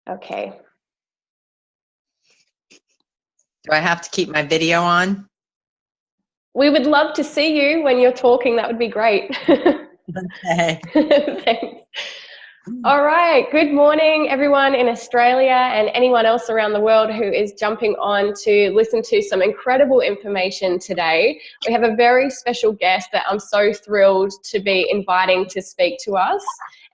Okay. Do I have to keep my video on? We would love to see you when you're talking. That would be great. Okay. Thanks. All right. Good morning, everyone in Australia and anyone else around the world who is jumping on to listen to some incredible information today. We have a very special guest that I'm so thrilled to be inviting to speak to us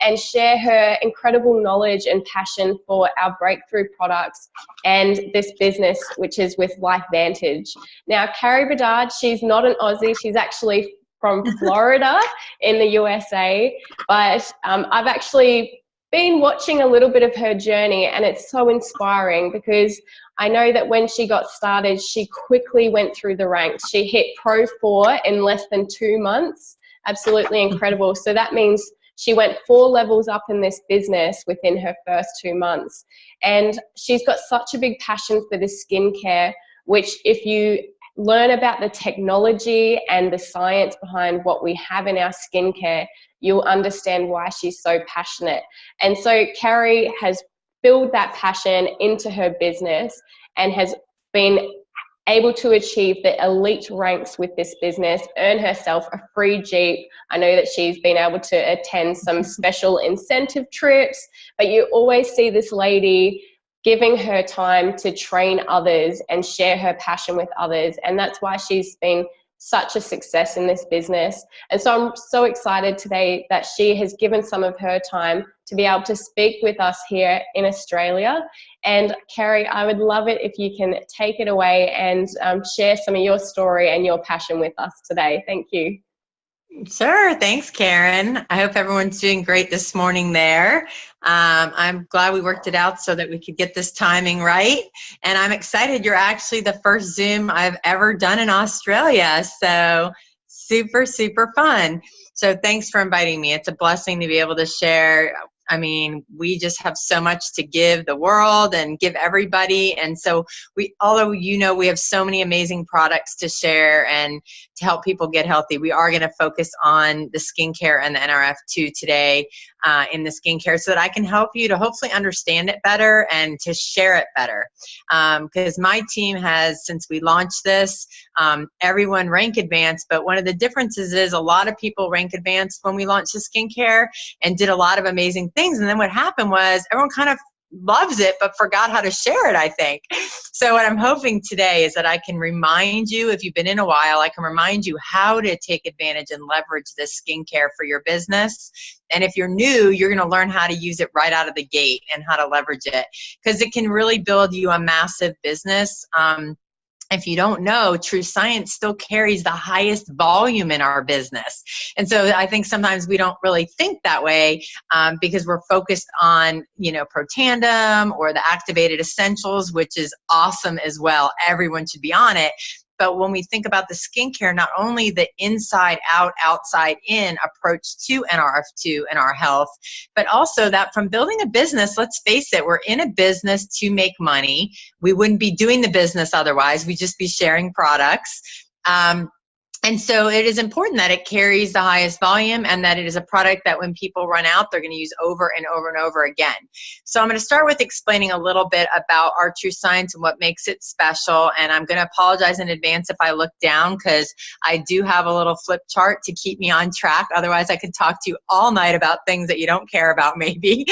and share her incredible knowledge and passion for our breakthrough products and this business, which is with Lifevantage. Now, Carrie Bedard, she's not an Aussie. She's actually from Florida in the USA, but I've actually been watching a little bit of her journey, and it's so inspiring because I know that when she got started, she quickly went through the ranks. She hit Pro 4 in less than 2 months. Absolutely incredible. So that means she went 4 levels up in this business within her first 2 months. And she's got such a big passion for this skincare, which if you learn about the technology and the science behind what we have in our skincare, you'll understand why she's so passionate. And so Carrie has built that passion into her business and has been able to achieve the elite ranks with this business, earn herself a free Jeep. I know that she's been able to attend some special incentive trips, but you always see this lady giving her time to train others and share her passion with others. And that's why she's been such a success in this business. And so I'm so excited today that she has given some of her time to be able to speak with us here in Australia. And Carrie, I would love it if you can take it away and share some of your story and your passion with us today. Thank you. Sure. Thanks, Karen. I hope everyone's doing great this morning there. I'm glad we worked it out so that we could get this timing right. And I'm excited. You're actually the first Zoom I've ever done in Australia. So super, super fun. So thanks for inviting me. It's a blessing to be able to share. I mean, we just have so much to give the world and give everybody. And so although we have so many amazing products to share and to help people get healthy, we are going to focus on the skincare and the Nrf2 today in the skincare so that I can help you to hopefully understand it better and to share it better. Because my team has, since we launched this, everyone rank advanced, but one of the differences is a lot of people rank advanced when we launched the skincare and did a lot of amazing things. And then what happened was everyone kind of loves it, but forgot how to share it, I think. So what I'm hoping today is that I can remind you, if you've been in a while, I can remind you how to take advantage and leverage this skincare for your business. And if you're new, you're going to learn how to use it right out of the gate and how to leverage it, because it can really build you a massive business. If you don't know, True Science still carries the highest volume in our business. And so I think sometimes we don't really think that way because we're focused on, Protandem or the activated essentials, which is awesome as well. Everyone should be on it. But when we think about the skincare, not only the inside out, outside in approach to Nrf2 and our health, but also that from building a business, let's face it, we're in a business to make money. We wouldn't be doing the business otherwise. We'd just be sharing products. And so it is important that it carries the highest volume and that it is a product that when people run out, they're going to use over and over and over again. So I'm going to start with explaining a little bit about our True Science and what makes it special. And I'm going to apologize in advance if I look down because I do have a little flip chart to keep me on track. Otherwise, I could talk to you all night about things that you don't care about maybe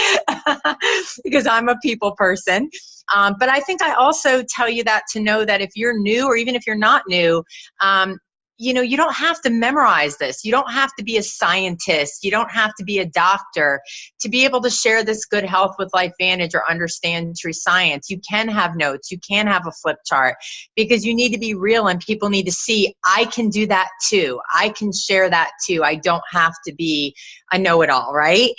because I'm a people person. But I think I also tell you that to know that if you're new or even if you're not new, you don't have to memorize this. You don't have to be a scientist. You don't have to be a doctor to be able to share this good health with Lifevantage or understand True Science. You can have notes. You can have a flip chart because you need to be real and people need to see, I can do that too. I can share that too. I don't have to be a know-it-all, right?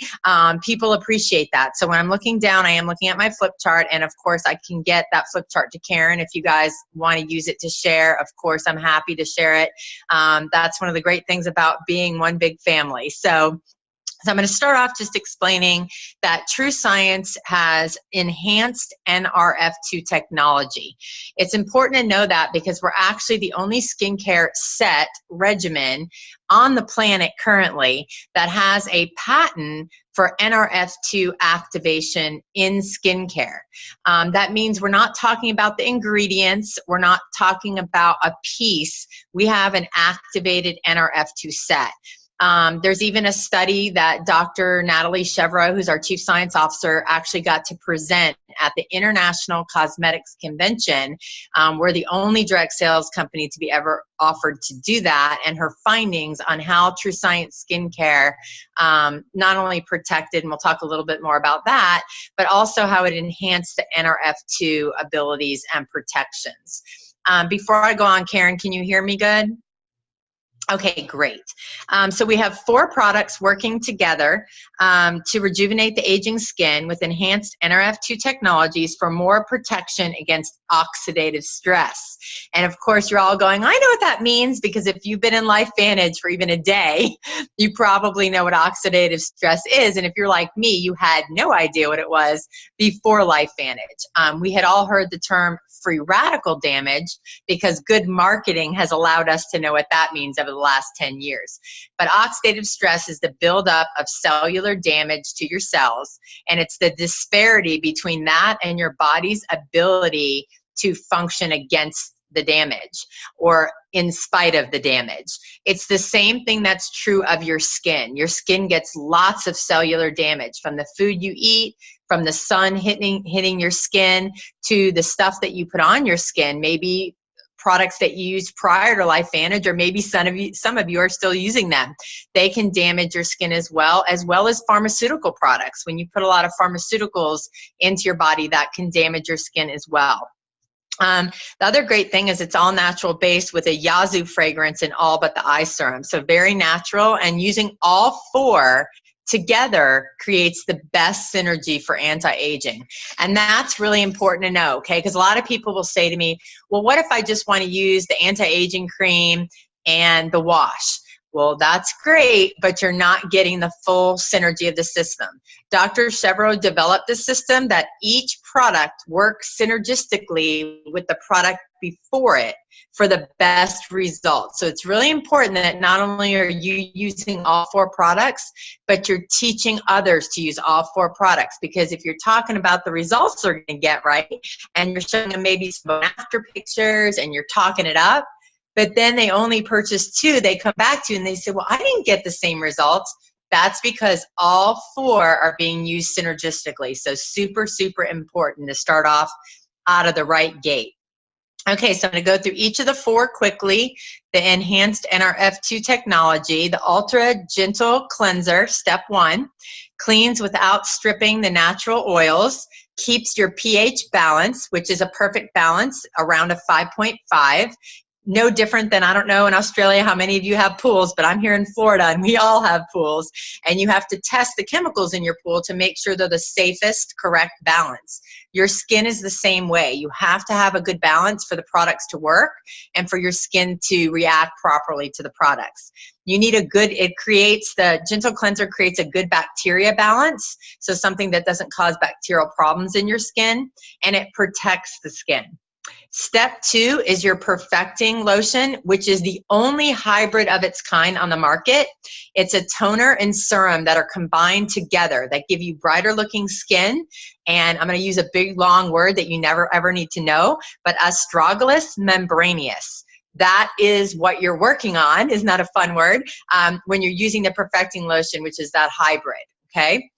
People appreciate that. So when I'm looking down, I am looking at my flip chart, and of course I can get that flip chart to Karen if you guys want to use it to share. Of course, I'm happy to share it. That's one of the great things about being one big family. So So I'm going to start off just explaining that True Science has enhanced Nrf2 technology. It's important to know that because we're actually the only skincare set regimen on the planet currently that has a patent for Nrf2 activation in skincare. That means we're not talking about the ingredients. We're not talking about a piece. We have an activated Nrf2 set. There's even a study that Dr. Natalie Chevreau, who's our Chief Science Officer, actually got to present at the International Cosmetics Convention. We're the only direct sales company to be ever offered to do that, and her findings on how True Science Skincare not only protected, and we'll talk a little bit more about that, but also how it enhanced the Nrf2 abilities and protections. Before I go on, Karen, can you hear me good? Okay, great. So we have 4 products working together to rejuvenate the aging skin with enhanced Nrf2 technologies for more protection against oxidative stress. And of course, you're all going, I know what that means, because if you've been in Lifevantage for even a day, you probably know what oxidative stress is. And if you're like me, you had no idea what it was before Lifevantage. We had all heard the term free radical damage because good marketing has allowed us to know what that means over the last 10 years. But oxidative stress is the buildup of cellular damage to your cells, and it's the disparity between that and your body's ability to function against the damage or in spite of the damage. It's the same thing that's true of your skin. Your skin gets lots of cellular damage from the food you eat, from the sun hitting your skin, to the stuff that you put on your skin, maybe products that you used prior to Lifevantage, or maybe some of you are still using them. They can damage your skin as well as pharmaceutical products. When you put a lot of pharmaceuticals into your body, that can damage your skin as well. The other great thing is it's all natural based with a Yazoo fragrance in all but the eye serum. So very natural, and using all 4 together creates the best synergy for anti-aging. And that's really important to know, okay? Because a lot of people will say to me, well, what if I just want to use the anti-aging cream and the wash? Well, that's great, but you're not getting the full synergy of the system. Dr. Chevreau developed the system that each product works synergistically with the product before it for the best results. So it's really important that not only are you using all 4 products, but you're teaching others to use all 4 products. Because if you're talking about the results they're going to get, right, and you're showing them maybe some after pictures and you're talking it up, but then they only purchase 2, they come back to you and they say, well, I didn't get the same results. That's because all 4 are being used synergistically. So super, super important to start off out of the right gate. Okay, so I'm going to go through each of the 4 quickly. The enhanced Nrf2 technology, the Ultra Gentle Cleanser, step 1, cleans without stripping the natural oils, keeps your pH balance, which is a perfect balance, around a 5.5. No different than, I don't know in Australia how many of you have pools, but I'm here in Florida and we all have pools. And you have to test the chemicals in your pool to make sure they're the safest, correct balance. Your skin is the same way. You have to have a good balance for the products to work and for your skin to react properly to the products. You need a good, the Gentle Cleanser creates a good bacteria balance, so something that doesn't cause bacterial problems in your skin, and it protects the skin. Step 2 is your perfecting lotion, which is the only hybrid of its kind on the market. It's a toner and serum that are combined together that give you brighter looking skin. And I'm going to use a big long word that you never ever need to know, but astragalus membraneous. That is what you're working on. Isn't that a fun word? When you're using the perfecting lotion, which is that hybrid, okay?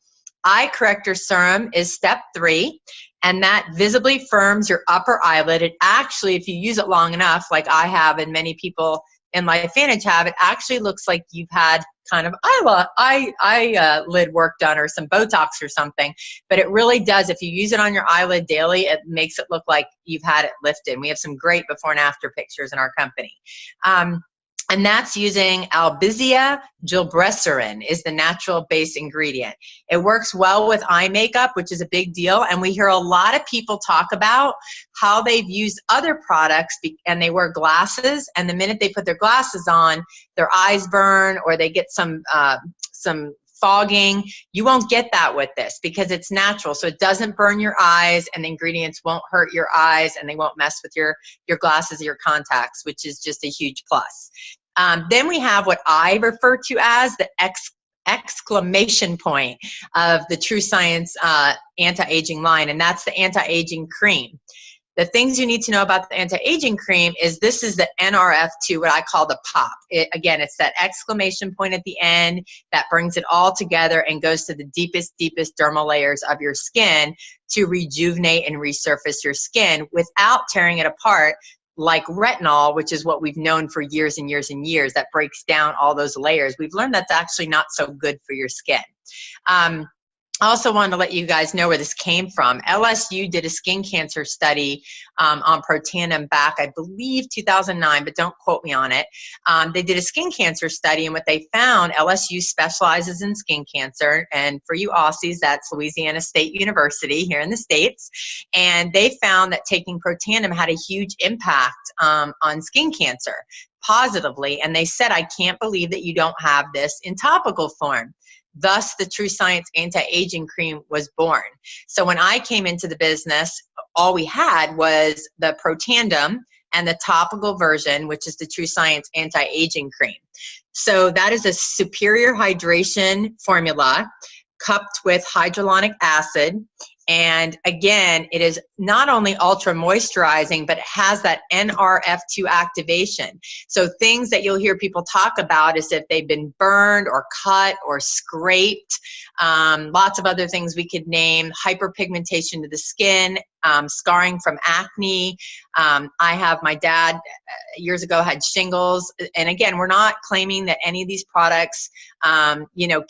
Eye corrector serum is step 3. And that visibly firms your upper eyelid. It actually, if you use it long enough, like I have and many people in Lifevantage have, it actually looks like you've had kind of eyelid work done or some Botox or something. But it really does. If you use it on your eyelid daily, it makes it look like you've had it lifted. We have some great before and after pictures in our company. And that's using Albizia gilbrecerin is the natural base ingredient. It works well with eye makeup, which is a big deal. And we hear a lot of people talk about how they've used other products and they wear glasses. And the minute they put their glasses on, their eyes burn or they get some fogging. You won't get that with this because it's natural. So it doesn't burn your eyes, and the ingredients won't hurt your eyes, and they won't mess with your glasses or your contacts, which is just a huge plus. Then we have what I refer to as the exclamation point of the True Science anti-aging line, and that's the anti-aging cream. The things you need to know about the anti-aging cream is this is the Nrf2, what I call the pop. Again, it's that exclamation point at the end that brings it all together and goes to the deepest dermal layers of your skin to rejuvenate and resurface your skin without tearing it apart like retinol, which is what we've known for years and years and years, that breaks down all those layers. We've learned that's actually not so good for your skin. I also wanted to let you guys know where this came from. LSU did a skin cancer study on Protandim back, I believe, 2009, but don't quote me on it. They did a skin cancer study, and what they found, LSU specializes in skin cancer, and for you Aussies, that's Louisiana State University here in the States, and they found that taking Protandim had a huge impact on skin cancer positively, and they said, I can't believe that you don't have this in topical form. Thus, the True Science Anti-Aging Cream was born. So when I came into the business, all we had was the Protandim and the topical version, which is the True Science Anti-Aging Cream. So that is a superior hydration formula cupped with hyaluronic acid. And again, it is not only ultra moisturizing, but it has that Nrf2 activation. So things that you'll hear people talk about is if they've been burned or cut or scraped, lots of other things we could name, hyperpigmentation to the skin, scarring from acne. I have, my dad years ago had shingles. And again, we're not claiming that any of these products,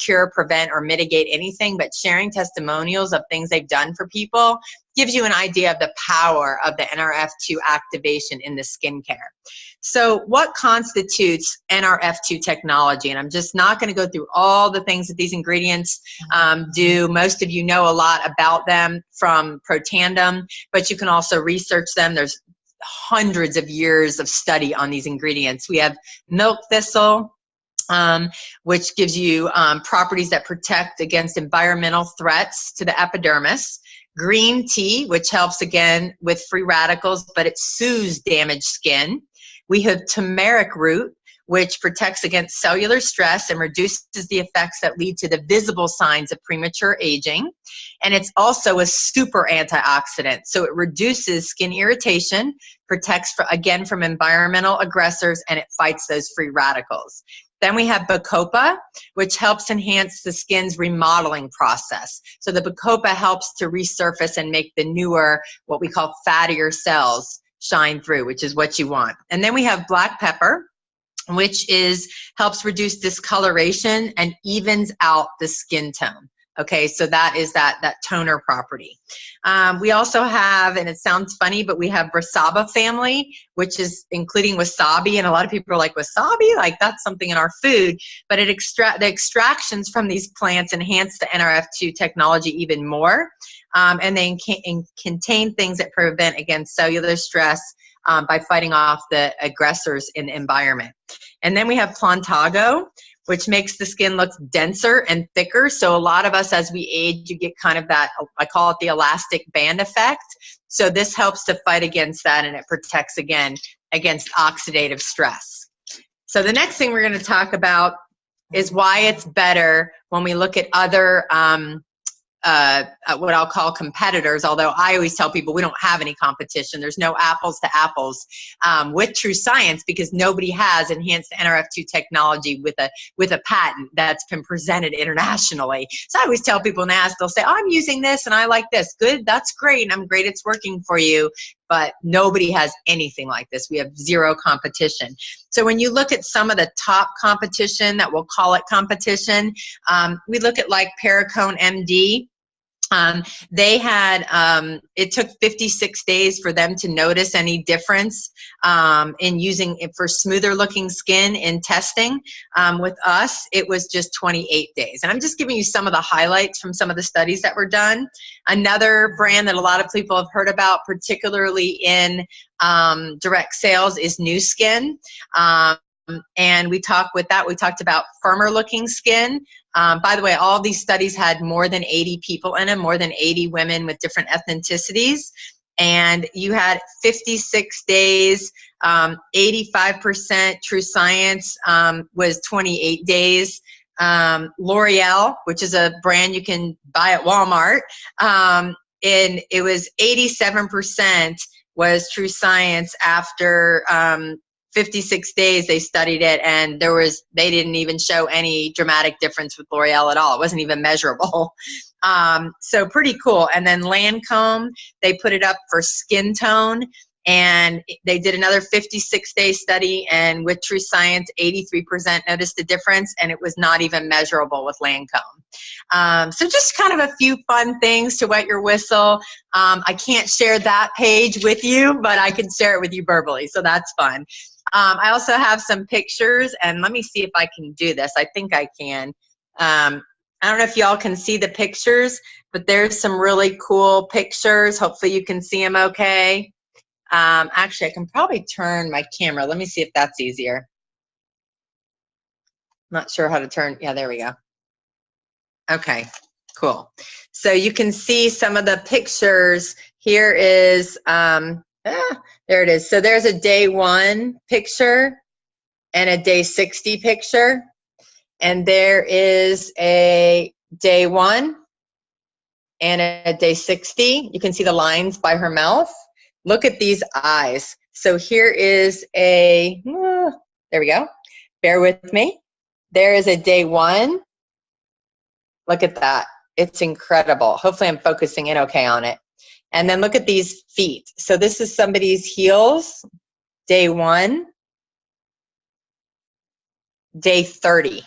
cure, prevent, or mitigate anything, but sharing testimonials of things they've done for people gives you an idea of the power of the Nrf2 activation in the skincare. So what constitutes Nrf2 technology? And I'm just not going to go through all the things that these ingredients do. Most of you know a lot about them from Protandim, but you can also research them. There's hundreds of years of study on these ingredients. We have milk thistle, which gives you properties that protect against environmental threats to the epidermis. Green tea, which helps again with free radicals, but it soothes damaged skin. We have turmeric root, which protects against cellular stress and reduces the effects that lead to the visible signs of premature aging. And it's also a super antioxidant. So it reduces skin irritation, protects, again, from environmental aggressors, and it fights those free radicals. Then we have Bacopa, which helps enhance the skin's remodeling process. So the Bacopa helps to resurface and make the newer, what we call fattier cells shine through, which is what you want. And then we have black pepper, which helps reduce discoloration and evens out the skin tone. Okay, so that is that toner property. We also have, and it sounds funny, but we have Brasaba family, which is including wasabi, and a lot of people are like, wasabi? Like, that's something in our food, but the extractions from these plants enhance the Nrf2 technology even more, and they contain things that prevent against cellular stress by fighting off the aggressors in the environment. And then we have Plantago, which makes the skin look denser and thicker. So a lot of us, as we age, you get kind of that, I call it the elastic band effect. So this helps to fight against that, and it protects, again, against oxidative stress. So the next thing we're going to talk about is why it's better when we look at other what I'll call competitors, although I always tell people we don't have any competition. There's no apples to apples with True Science, because nobody has enhanced Nrf2 technology with a patent that's been presented internationally. So I always tell people and ask, they'll say, oh, I'm using this and I like this. Good, that's great. And I'm great it's working for you. But nobody has anything like this. We have zero competition. So when you look at some of the top competition, that we'll call it competition, we look at like Perricone MD. They had, it took 56 days for them to notice any difference in using it for smoother looking skin in testing. With us, it was just 28 days. And I'm just giving you some of the highlights from some of the studies that were done. Another brand that a lot of people have heard about, particularly in direct sales, is Nu Skin. And we talked about firmer looking skin. By the way, all these studies had more than 80 people in them, more than 80 women with different ethnicities. And you had 56 days, 85%. True Science was 28 days. L'Oreal, which is a brand you can buy at Walmart, and it was 87% was True Science after 56 days they studied it, and they didn't even show any dramatic difference with L'Oreal at all. It wasn't even measurable. So pretty cool. And then Lancome, they put it up for skin tone, and they did another 56-day study, and with True Science, 83% noticed the difference, and it was not even measurable with Lancome. So just kind of a few fun things to wet your whistle. I can't share that page with you, but I can share it with you verbally, so that's fun. I also have some pictures, and let me see if I can do this. I think I can. I don't know if y'all can see the pictures, but there's some really cool pictures. Hopefully you can see them okay. Actually, I can probably turn my camera. Let me see if that's easier. Not sure how to turn. Yeah, there we go. Okay, cool. So you can see some of the pictures. Here is, there it is. So there's a day 1 picture and a day 60 picture. And there is a day 1 and a day 60. You can see the lines by her mouth. Look at these eyes. So here is there we go. Bear with me. There is a day 1. Look at that. It's incredible. Hopefully I'm focusing in okay on it. And then look at these feet. So this is somebody's heels, day 1, day 30.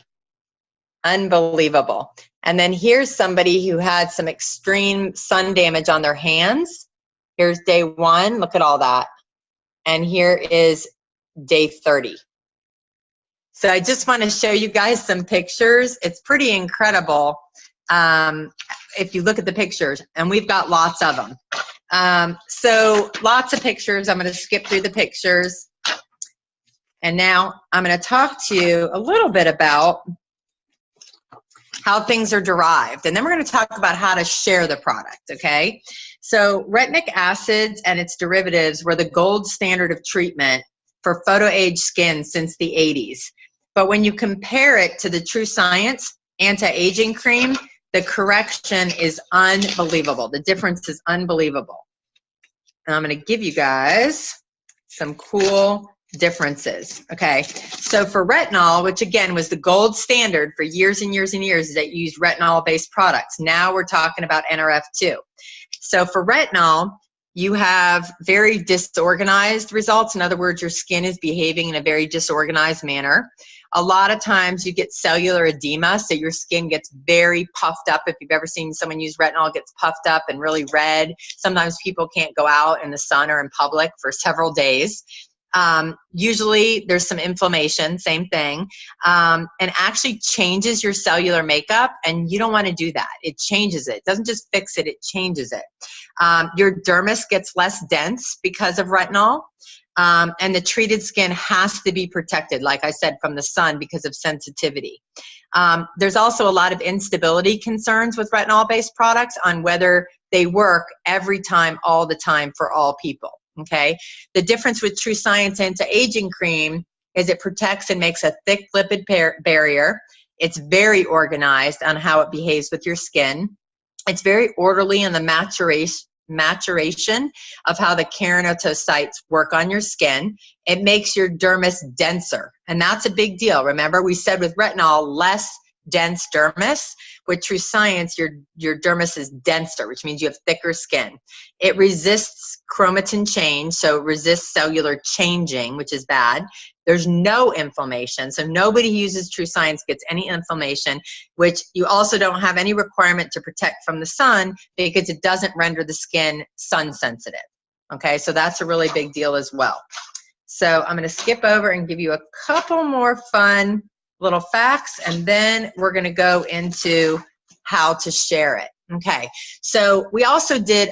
Unbelievable. And then here's somebody who had some extreme sun damage on their hands. Here's day 1, look at all that. And here is day 30. So I just want to show you guys some pictures. It's pretty incredible if you look at the pictures, and we've got lots of them. So lots of pictures. I'm going to skip through the pictures. And now I'm going to talk to you a little bit about how things are derived. And then we're going to talk about how to share the product, okay? So retinic acids and its derivatives were the gold standard of treatment for photo-age skin since the 80s. But when you compare it to the True Science anti-aging cream, the correction is unbelievable. The difference is unbelievable. And I'm going to give you guys some cool differences. Okay, so for retinol, which again was the gold standard for years and years and years that used retinol-based products, now we're talking about Nrf2. So for retinol, you have very disorganized results. In other words, your skin is behaving in a very disorganized manner. A lot of times you get cellular edema, so your skin gets very puffed up. If you've ever seen someone use retinol, it gets puffed up and really red. Sometimes people can't go out in the sun or in public for several days. Usually there's some inflammation, same thing, and actually changes your cellular makeup, and you don't want to do that. It changes it. It doesn't just fix it, it changes it. Your dermis gets less dense because of retinol, and the treated skin has to be protected, like I said, from the sun because of sensitivity. There's also a lot of instability concerns with retinol-based products on whether they work every time, all the time for all people. Okay, the difference with True Science anti-aging cream is it protects and makes a thick lipid barrier. It's very organized on how it behaves with your skin. It's very orderly in the maturation of how the keratinocytes work on your skin. It makes your dermis denser, and that's a big deal. Remember, we said with retinol, less dense dermis. With True Science, your dermis is denser, which means you have thicker skin. It resists chromatin change, so it resists cellular changing, which is bad. There's no inflammation, so nobody who uses True Science gets any inflammation, which you also don't have any requirement to protect from the sun because it doesn't render the skin sun sensitive. Okay, so that's a really big deal as well. So I'm going to skip over and give you a couple more fun little facts, and then we're going to go into how to share it. Okay, so we also did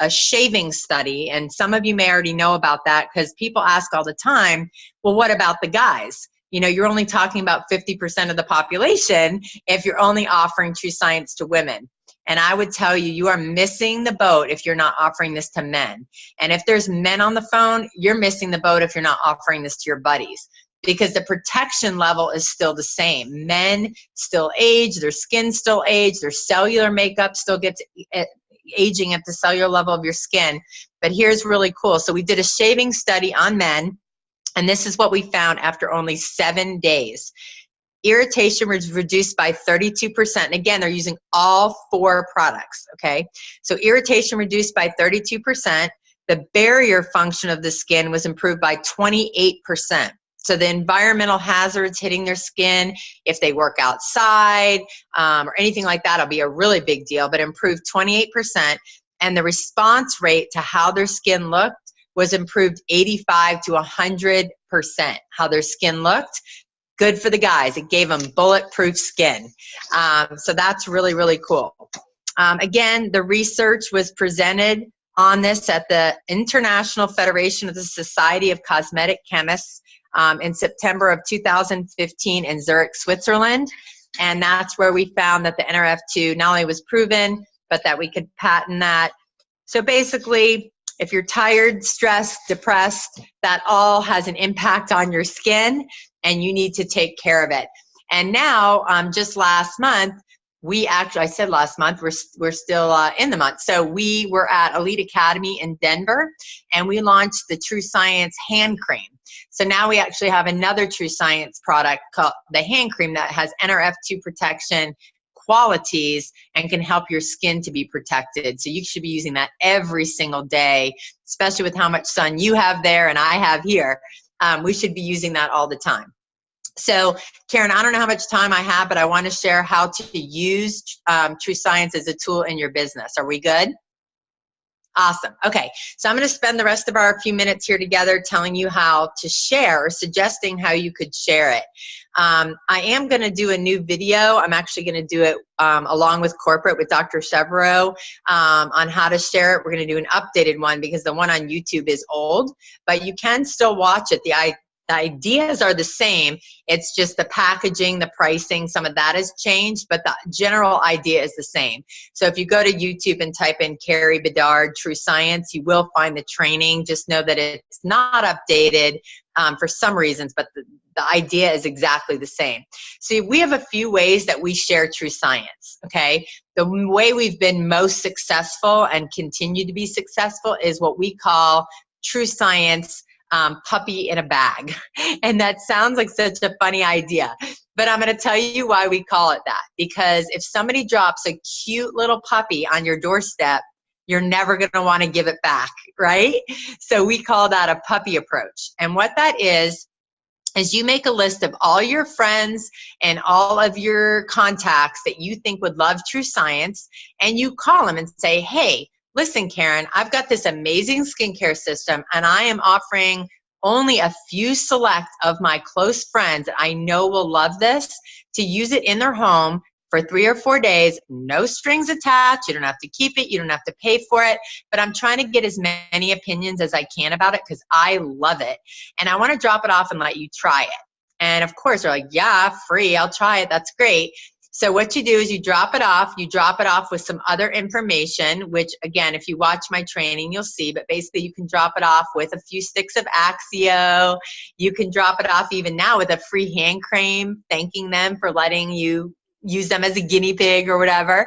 a shaving study, and some of you may already know about that because people ask all the time, well, what about the guys? You know, you're only talking about 50% of the population if you're only offering True Science to women. And I would tell you, you are missing the boat if you're not offering this to men. And if there's men on the phone, you're missing the boat if you're not offering this to your buddies, because the protection level is still the same. Men still age, their skin still age, their cellular makeup still gets aging at the cellular level of your skin. But here's really cool. So we did a shaving study on men, and this is what we found after only 7 days. Irritation was reduced by 32%. And again, they're using all 4 products, okay? So irritation reduced by 32%. The barrier function of the skin was improved by 28%. So the environmental hazards hitting their skin, if they work outside or anything like that, will be a really big deal, but improved 28%. And the response rate to how their skin looked was improved 85 to 100%, how their skin looked. Good for the guys. It gave them bulletproof skin. So that's really, really cool. Again, the research was presented on this at the International Federation of the Society of Cosmetic Chemists in September of 2015 in Zurich, Switzerland. And that's where we found that the Nrf2 not only was proven, but that we could patent that. So basically, if you're tired, stressed, depressed, that all has an impact on your skin, and you need to take care of it. And now, just last month, I said last month, we're still in the month. So we were at Elite Academy in Denver, and we launched the True Science hand cream. So now we actually have another True Science product called the hand cream that has Nrf2 protection qualities and can help your skin to be protected. So you should be using that every single day, especially with how much sun you have there and I have here. We should be using that all the time. So Karen, I don't know how much time I have, but I want to share how to use True Science as a tool in your business. Are we good? Awesome. Okay, so I'm going to spend the rest of our few minutes here together telling you how to share, or suggesting how you could share it. I am going to do a new video. I'm actually going to do it along with corporate with Dr. Chevreau on how to share it. We're going to do an updated one because the one on YouTube is old, but you can still watch it. The ideas are the same. It's just the packaging, the pricing, some of that has changed, but the general idea is the same. So if you go to YouTube and type in Carrie Bedard True Science, you will find the training. Just know that it's not updated for some reasons, but the idea is exactly the same. So we have a few ways that we share True Science, okay? The way we've been most successful and continue to be successful is what we call True Science puppy in a bag. And that sounds like such a funny idea, but I'm going to tell you why we call it that. Because if somebody drops a cute little puppy on your doorstep, you're never going to want to give it back, right? So we call that a puppy approach. And what that is you make a list of all your friends and all of your contacts that you think would love True Science, and you call them and say, hey, listen, Karen, I've got this amazing skincare system, and I am offering only a few select of my close friends that I know will love this to use it in their home for 3 or 4 days, no strings attached. You don't have to keep it. You don't have to pay for it. But I'm trying to get as many opinions as I can about it because I love it. And I want to drop it off and let you try it. And of course, they're like, yeah, free. I'll try it. That's great. So what you do is you drop it off with some other information, which again, if you watch my training, you'll see, but basically you can drop it off with a few sticks of Axio. You can drop it off even now with a free hand cream, thanking them for letting you use them as a guinea pig or whatever.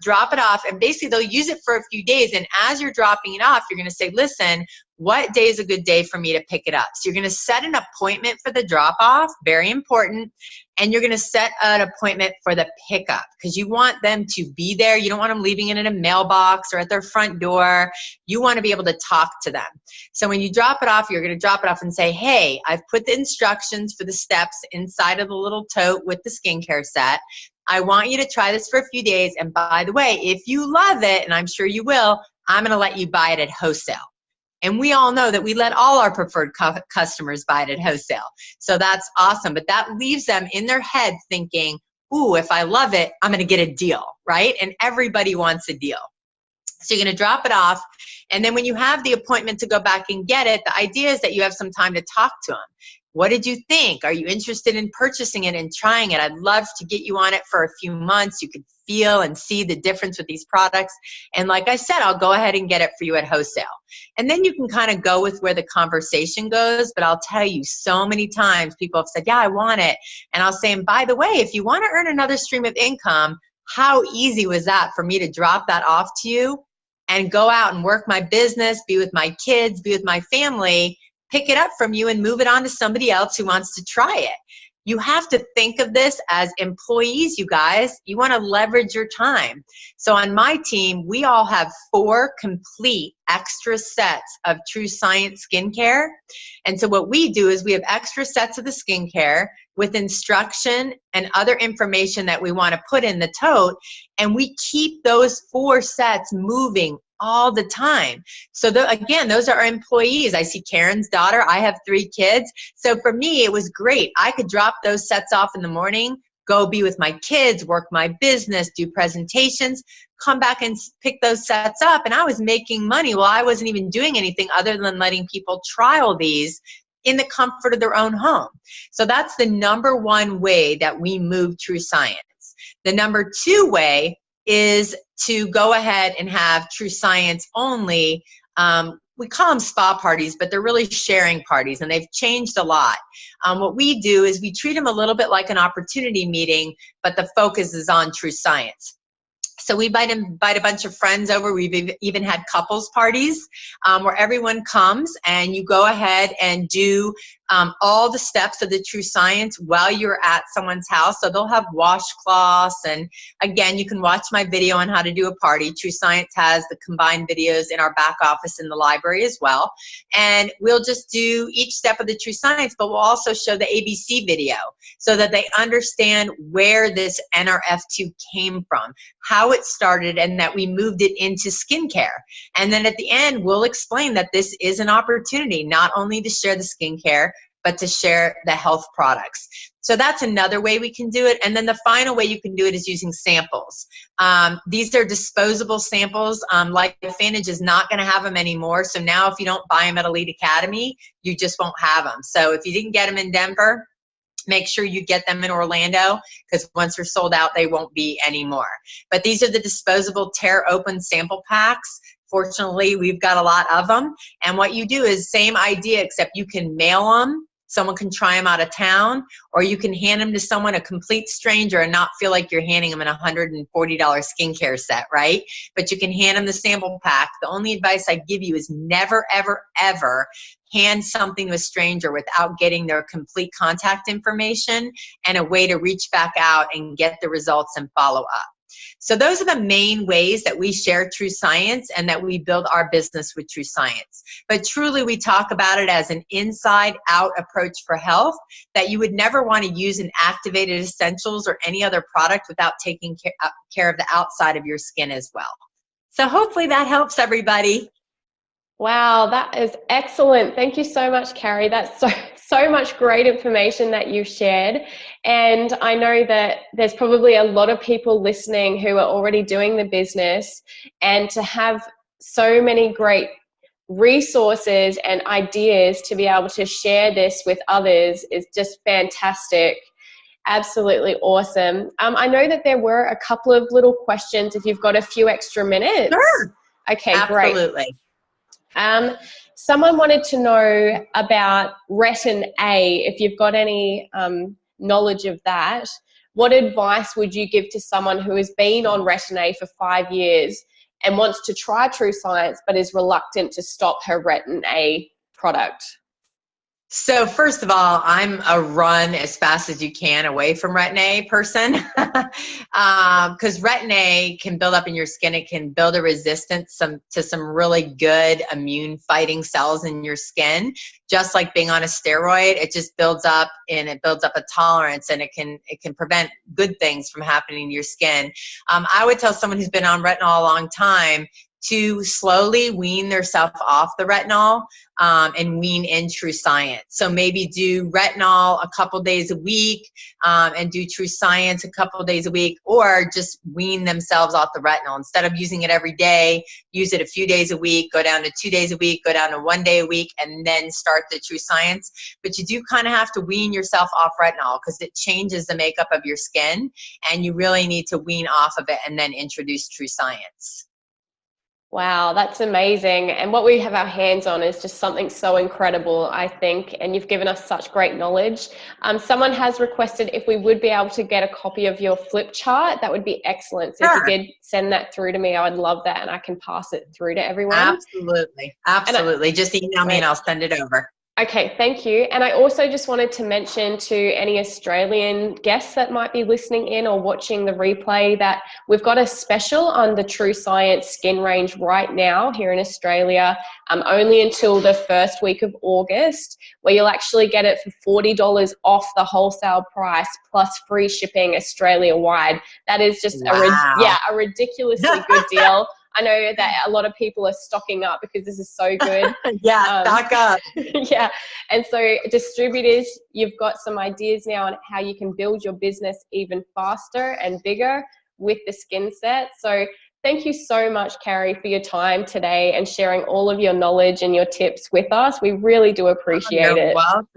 Drop it off, and basically they'll use it for a few days. And as you're dropping it off, you're going to say, listen, what day is a good day for me to pick it up? So you're going to set an appointment for the drop off, very important. And you're going to set an appointment for the pickup because you want them to be there. You don't want them leaving it in a mailbox or at their front door. You want to be able to talk to them. So when you drop it off, you're going to drop it off and say, hey, I've put the instructions for the steps inside of the little tote with the skincare set. I want you to try this for a few days. And by the way, if you love it, and I'm sure you will, I'm going to let you buy it at wholesale. And we all know that we let all our preferred customers buy it at wholesale. So that's awesome. But that leaves them in their head thinking, ooh, if I love it, I'm going to get a deal, right? And everybody wants a deal. So you're going to drop it off. And then when you have the appointment to go back and get it, the idea is that you have some time to talk to them. What did you think? Are you interested in purchasing it and trying it? I'd love to get you on it for a few months. You could feel and see the difference with these products. And like I said, I'll go ahead and get it for you at wholesale. And then you can kind of go with where the conversation goes. But I'll tell you, so many times people have said, yeah, I want it. And I'll say, and by the way, if you want to earn another stream of income, how easy was that for me to drop that off to you and go out and work my business, be with my kids, be with my family, pick it up from you and move it on to somebody else who wants to try it. You have to think of this as employees, you guys. You want to leverage your time. So on my team, we all have 4 complete extra sets of True Science skincare. And so what we do is we have extra sets of the skincare with instruction and other information that we want to put in the tote. And we keep those 4 sets moving all the time. So again, those are our employees. I see Karen's daughter. I have 3 kids. So for me, it was great. I could drop those sets off in the morning, go be with my kids, work my business, do presentations, come back and pick those sets up. And I was making money while I wasn't even doing anything other than letting people trial these in the comfort of their own home. So that's the number 1 way that we move True Science. The number 2 way is to go ahead and have True Science only. We call them spa parties, but they're really sharing parties, and they've changed a lot. What we do is we treat them a little bit like an opportunity meeting, but the focus is on True Science. So we invite a bunch of friends over. We've even had couples parties where everyone comes and you go ahead and do all the steps of the True Science while you're at someone's house. So they'll have washcloths, and again, you can watch my video on how to do a party. True Science has the combined videos in our back office in the library as well. And we'll just do each step of the True Science, but we'll also show the ABC video so that they understand where this Nrf2 came from, how it started, and that we moved it into skincare. And then at the end, we'll explain that this is an opportunity not only to share the skincare, but to share the health products. So that's another way we can do it. And then the final way you can do it is using samples. These are disposable samples. Lifevantage is not going to have them anymore. So now if you don't buy them at Elite Academy, you just won't have them. So if you didn't get them in Denver, make sure you get them in Orlando, because once they're sold out, they won't be anymore. But these are the disposable tear open sample packs. Fortunately, we've got a lot of them. And what you do is same idea, except you can mail them. Someone can try them out of town, or you can hand them to someone, a complete stranger, and not feel like you're handing them an $140 skincare set, right? But you can hand them the sample pack. The only advice I give you is never, ever, ever hand something to a stranger without getting their complete contact information and a way to reach back out and get the results and follow up. So those are the main ways that we share True Science and that we build our business with True Science. But truly, we talk about it as an inside-out approach for health, that you would never want to use an activated essentials or any other product without taking care of the outside of your skin as well. So hopefully that helps everybody. Wow, that is excellent. Thank you so much, Carrie. That's so much great information that you've shared. And I know that there's probably a lot of people listening who are already doing the business, and to have so many great resources and ideas to be able to share this with others is just fantastic. Absolutely awesome. I know that there were a couple of little questions if you've got a few extra minutes. Sure. Okay, absolutely. Great. Someone wanted to know about retin A, if you've got any knowledge of that. What advice would you give to someone who has been on retin A for 5 years and wants to try True Science but is reluctant to stop her retin A product? So first of all, I'm a run as fast as you can away from retin A person, because retin A can build up in your skin. It can build a resistance to some really good immune fighting cells in your skin. Just like being on a steroid, it just builds up, and it builds up a tolerance, and it can prevent good things from happening to your skin. I would tell someone who's been on retinol a long time, to slowly wean themselves off the retinol and wean in True Science. So maybe do retinol a couple days a week and do True Science a couple days a week, or just wean themselves off the retinol. Instead of using it every day, use it a few days a week, go down to 2 days a week, go down to 1 day a week, and then start the True Science. But you do kind of have to wean yourself off retinol because it changes the makeup of your skin, and you really need to wean off of it and then introduce True Science. Wow, that's amazing. And what we have our hands on is just something so incredible, I think. And you've given us such great knowledge. Someone has requested if we would be able to get a copy of your flip chart. That would be excellent. So Sure. if you did send that through to me, I would love that. And I can pass it through to everyone. Absolutely. Absolutely. Just email me and I'll send it over. Okay, thank you. And I also just wanted to mention to any Australian guests that might be listening in or watching the replay that we've got a special on the True Science skin range right now here in Australia, only until the first week of August, where you'll actually get it for $40 off the wholesale price plus free shipping Australia-wide. That is just a ridiculously good deal. I know that a lot of people are stocking up because this is so good. Yeah, stock up. Yeah. And so distributors, you've got some ideas now on how you can build your business even faster and bigger with the skin set. So thank you so much, Carrie, for your time today and sharing all of your knowledge and your tips with us. We really do appreciate it. You're welcome.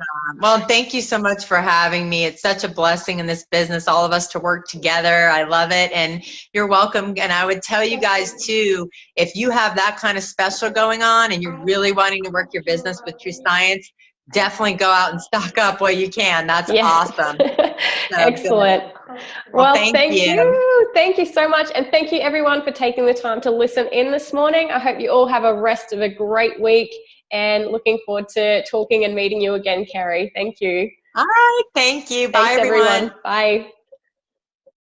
Well, thank you so much for having me. It's such a blessing in this business, all of us to work together. I love it. And you're welcome. And I would tell you guys too, if you have that kind of special going on and you're really wanting to work your business with True Science, definitely go out and stock up what you can. That's awesome. So excellent. Good. Well, thank you. Thank you so much. And thank you everyone for taking the time to listen in this morning. I hope you all have a rest of a great week and looking forward to talking and meeting you again, Carrie. Thank you. All right. Thank you. Bye, Thanks, everyone. Bye.